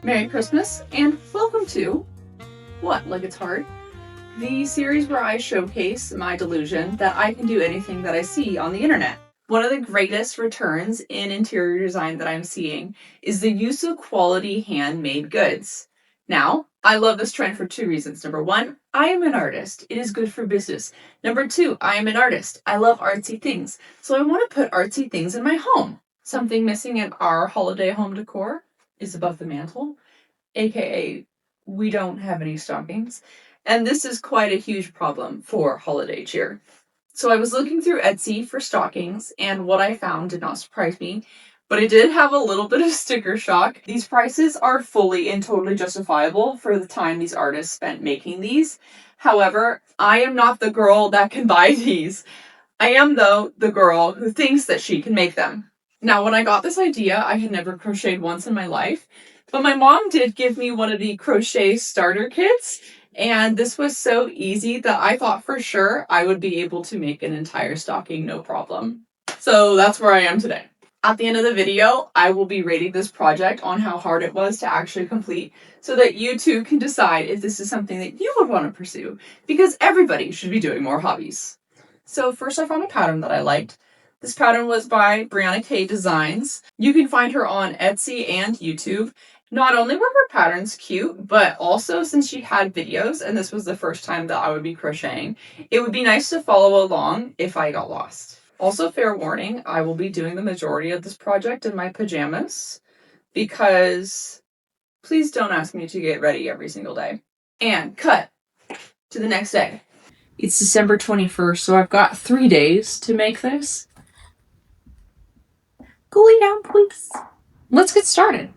Merry Christmas, and welcome to What, Like It's Hard? The series where I showcase my delusion that I can do anything that I see on the internet. One of the greatest returns in interior design that I'm seeing is the use of quality handmade goods. Now, I love this trend for two reasons. Number one, I am an artist. It is good for business. Number two, I am an artist. I love artsy things. So I want to put artsy things in my home. Something missing in our holiday home decor is above the mantle, aka we don't have any stockings. And this is quite a huge problem for holiday cheer. So I was looking through Etsy for stockings, and what I found did not surprise me, but it did have a little bit of sticker shock. These prices are fully and totally justifiable for the time these artists spent making these. However, I am not the girl that can buy these. I am, though, the girl who thinks that she can make them. Now, when I got this idea, I had never crocheted once in my life, but my mom did give me one of the crochet starter kits, and this was so easy that I thought for sure I would be able to make an entire stocking no problem. So that's where I am today. At the end of the video, I will be rating this project on how hard it was to actually complete so that you too can decide if this is something that you would want to pursue, because everybody should be doing more hobbies. So first I found a pattern that I liked. This pattern was by Brianna K Designs. You can find her on Etsy and YouTube. Not only were her patterns cute, but also since she had videos, and this was the first time that I would be crocheting, it would be nice to follow along if I got lost. Also, fair warning, I will be doing the majority of this project in my pajamas, because please don't ask me to get ready every single day. And cut to the next day. It's December 21st, so I've got 3 days to make this. Go lay down, please. Let's get started.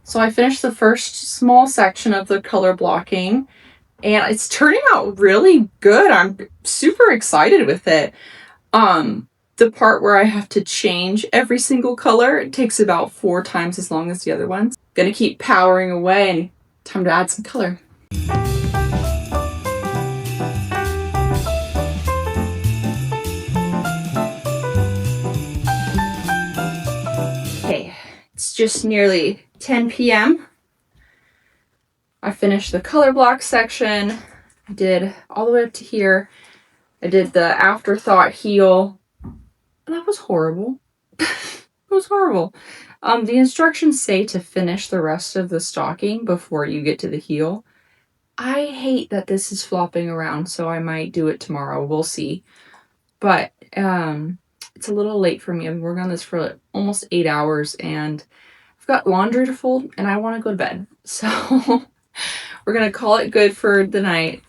So I finished the first small section of the color blocking, and it's turning out really good. I'm super excited with it. The part where I have to change every single color, it takes about 4 times as long as the other ones. Gonna keep powering away, and time to add some color. Okay, it's just nearly 10 p.m. I finished the color block section. I did all the way up to here. I did the afterthought heel. And that was horrible. It was horrible. The instructions say to finish the rest of the stocking before you get to the heel. I hate that this is flopping around, so I might do it tomorrow. We'll see. But it's a little late for me. I've been working on this for like almost 8 hours, and I've got laundry to fold, and I want to go to bed. So we're going to call it good for the night.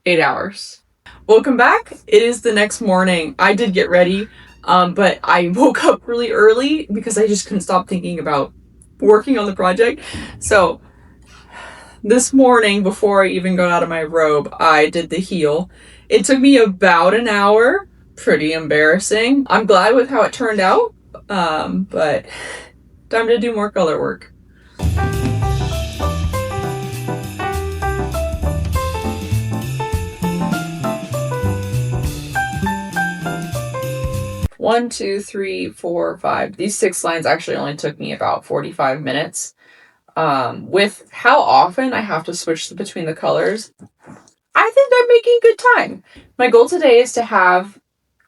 8 hours. Welcome back. It is the next morning. I did get ready, but I woke up really early because I just couldn't stop thinking about working on the project. So this morning, before I even got out of my robe, I did the heel. It took me about an hour. Pretty embarrassing. I'm glad with how it turned out, but time to do more color work. One, two, three, four, five. These 6 lines actually only took me about 45 minutes. With how often I have to switch between the colors, I think I'm making good time. My goal today is to have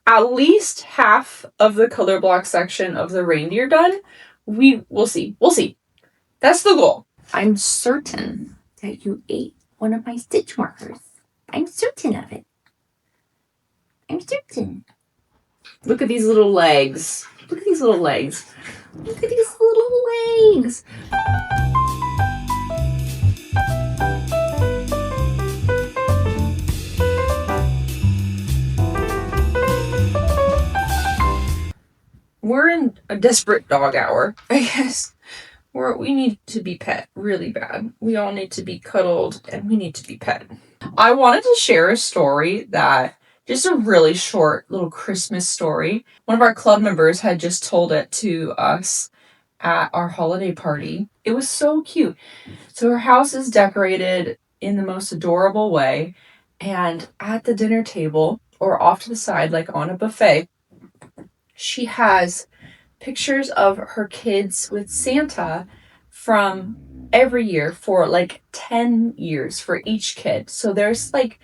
at least half of the color block section of the reindeer done. We'll see. We'll see. That's the goal. I'm certain that you ate one of my stitch markers. I'm certain of it. I'm certain. Look at these little legs. Look at these little legs. Look at these little legs. We're in a desperate dog hour, I guess. We need to be pet really bad. We all need to be cuddled, and we need to be pet. I wanted to share a story just a really short little Christmas story. One of our club members had just told it to us at our holiday party. It was so cute. So her house is decorated in the most adorable way. And at the dinner table, or off to the side, like on a buffet, she has pictures of her kids with Santa from every year for like 10 years for each kid. So there's like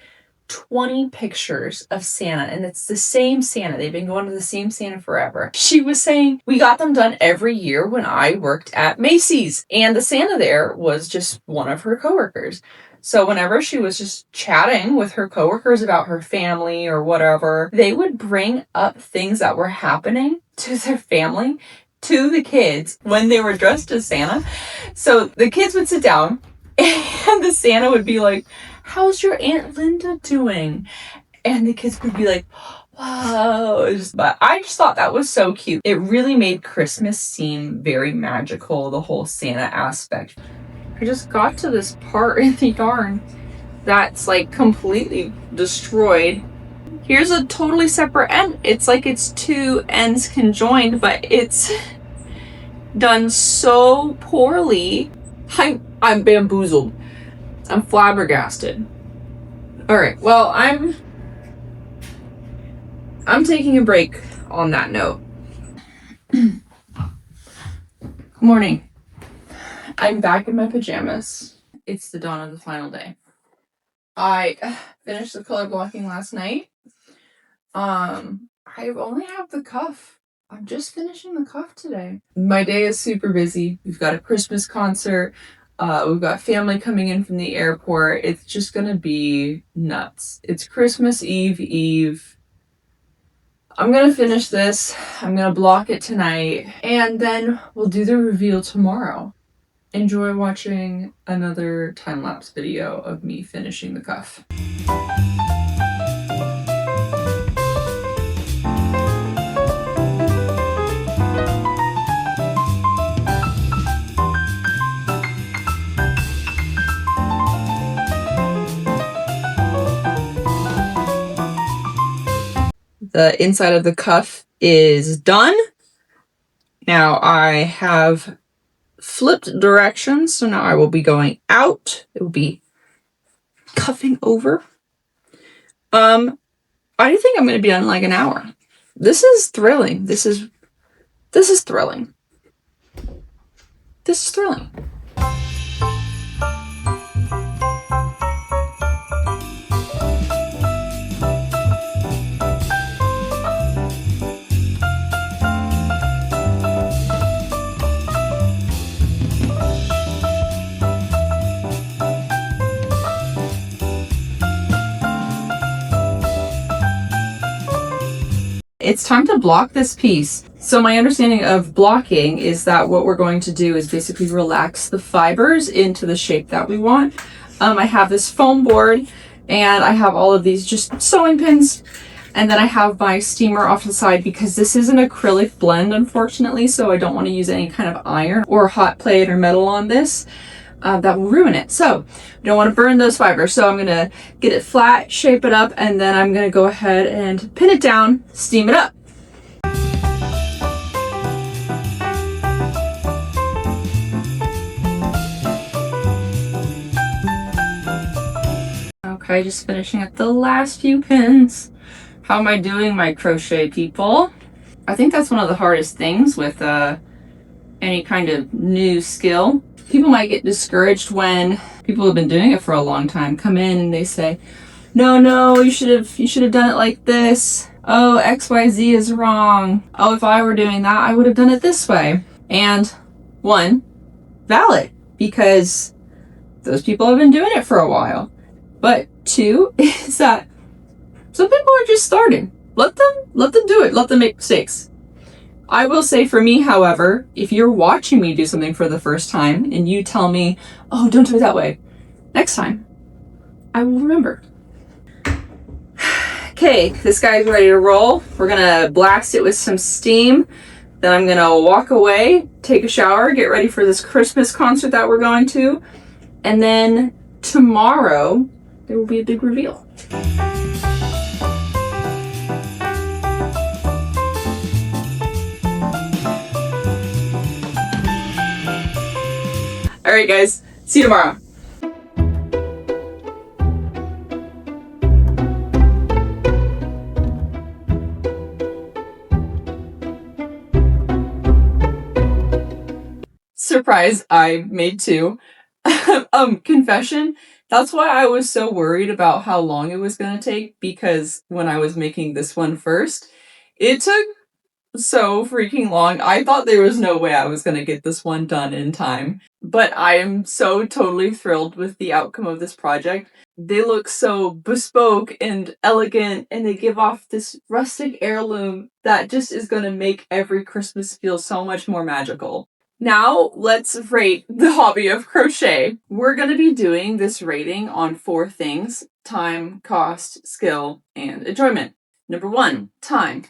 20 pictures of Santa, and it's the same Santa. They've been going to the same Santa forever. She was saying, we got them done every year when I worked at Macy's, and the Santa there was just one of her coworkers. So whenever she was just chatting with her coworkers about her family or whatever, they would bring up things that were happening to their family, to the kids when they were dressed as Santa. So the kids would sit down and the Santa would be like, how's your Aunt Linda doing? And the kids would be like, wow. But I just thought that was so cute. It really made Christmas seem very magical, the whole Santa aspect. I just got to this part in the yarn that's like completely destroyed. Here's a totally separate end. It's like it's two ends conjoined, but it's done so poorly. I'm bamboozled. I'm flabbergasted. All right, well, I'm taking a break on that note. Good morning. I'm back in my pajamas. It's the dawn of the final day. I finished the color blocking last night. I only have the cuff. I'm just finishing the cuff today. My day is super busy. We've got a Christmas concert. We've got family coming in from the airport. It's just gonna be nuts. It's Christmas Eve. I'm gonna finish this. I'm gonna block it tonight, and then we'll do the reveal tomorrow. Enjoy watching another time-lapse video of me finishing the cuff. The inside of the cuff is done. Now I have flipped directions, so now I will be going out. It will be cuffing over. I think I'm going to be on like an hour. This is thrilling. This is thrilling. This is thrilling. It's time to block this piece. So my understanding of blocking is that what we're going to do is basically relax the fibers into the shape that we want. I have this foam board, and I have all of these just sewing pins, and then I have my steamer off to the side because this is an acrylic blend, unfortunately, so I don't want to use any kind of iron or hot plate or metal on this. That will ruin it. So I don't want to burn those fibers. So I'm going to get it flat, shape it up, and then I'm going to go ahead and pin it down, steam it up. Okay, just finishing up the last few pins. How am I doing, my crochet people? I think that's one of the hardest things with any kind of new skill. People might get discouraged when people who have been doing it for a long time come in and they say, no, you should have done it like this. Oh, XYZ is wrong. Oh, if I were doing that, I would have done it this way. And one, valid, because those people have been doing it for a while. But two is that some people are just starting. Let them do it. Let them make mistakes. I will say for me, however, if you're watching me do something for the first time and you tell me, oh, don't do it that way, next time, I will remember. Okay, this guy's ready to roll. We're gonna blast it with some steam. Then I'm gonna walk away, take a shower, get ready for this Christmas concert that we're going to. And then tomorrow, there will be a big reveal. Alright guys, see you tomorrow. Surprise, I made two. Confession, that's why I was so worried about how long it was gonna take, because when I was making this one first, it took so freaking long. I thought there was no way I was gonna get this one done in time. But I am so totally thrilled with the outcome of this project. They look so bespoke and elegant, and they give off this rustic heirloom that just is gonna make every Christmas feel so much more magical. Now, let's rate the hobby of crochet. We're going to be doing this rating on 4 things: time, cost, skill, and enjoyment. Number 1, time.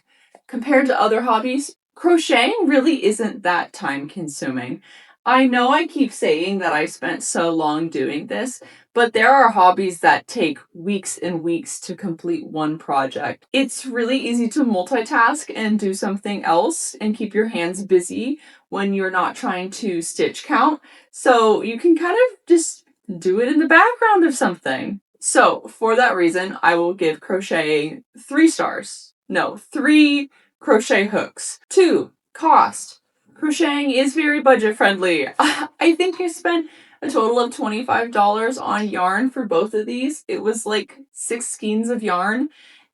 Compared to other hobbies, crocheting really isn't that time consuming. I know I keep saying that I spent so long doing this, but there are hobbies that take weeks and weeks to complete one project. It's really easy to multitask and do something else and keep your hands busy when you're not trying to stitch count. So you can kind of just do it in the background of something. So for that reason, I will give crocheting 3 stars. No, 3 crochet hooks. 2, cost. Crocheting is very budget friendly. I think I spent a total of $25 on yarn for both of these. It was like 6 skeins of yarn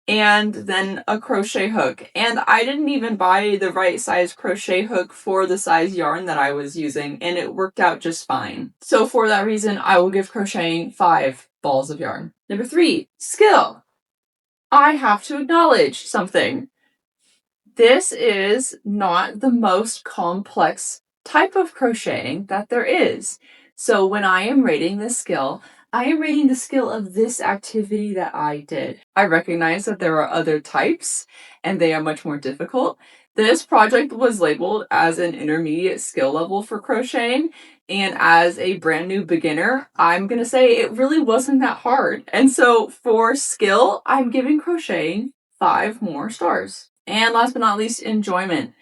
and then a crochet hook. And I didn't even buy the right size crochet hook for the size yarn that I was using, and it worked out just fine. So for that reason, I will give crocheting 5 balls of yarn. Number 3, skill. I have to acknowledge something. This is not the most complex type of crocheting that there is. So when I am rating this skill, I am rating the skill of this activity that I did. I recognize that there are other types and they are much more difficult. This project was labeled as an intermediate skill level for crocheting, and as a brand new beginner, I'm gonna say it really wasn't that hard. And so for skill, I'm giving crocheting 5 more stars. And last but not least, enjoyment.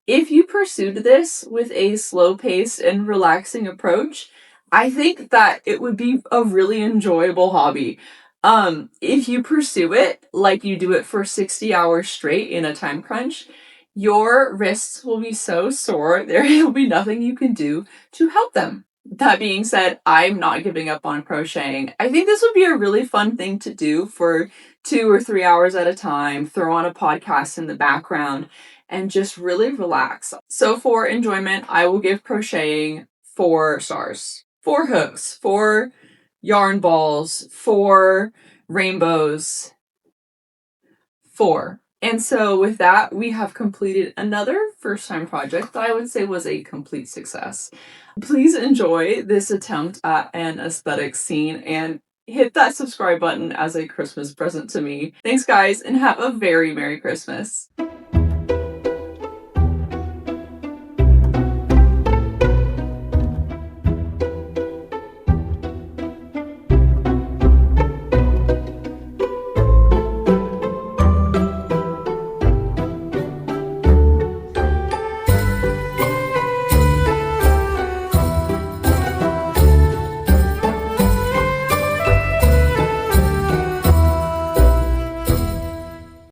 If you pursued this with a slow-paced and relaxing approach, I think that it would be a really enjoyable hobby. If you pursue it like you do it for 60 hours straight in a time crunch, your wrists will be so sore, there will be nothing you can do to help them. That being said, I'm not giving up on crocheting. I think this would be a really fun thing to do for 2 or 3 hours at a time, throw on a podcast in the background, and just really relax. So for enjoyment, I will give crocheting 4 stars. 4 hooks, 4 yarn balls, 4 rainbows, 4. And so with that, we have completed another first time project that I would say was a complete success. Please enjoy this attempt at an aesthetic scene and hit that subscribe button as a Christmas present to me. Thanks guys, and have a very Merry Christmas.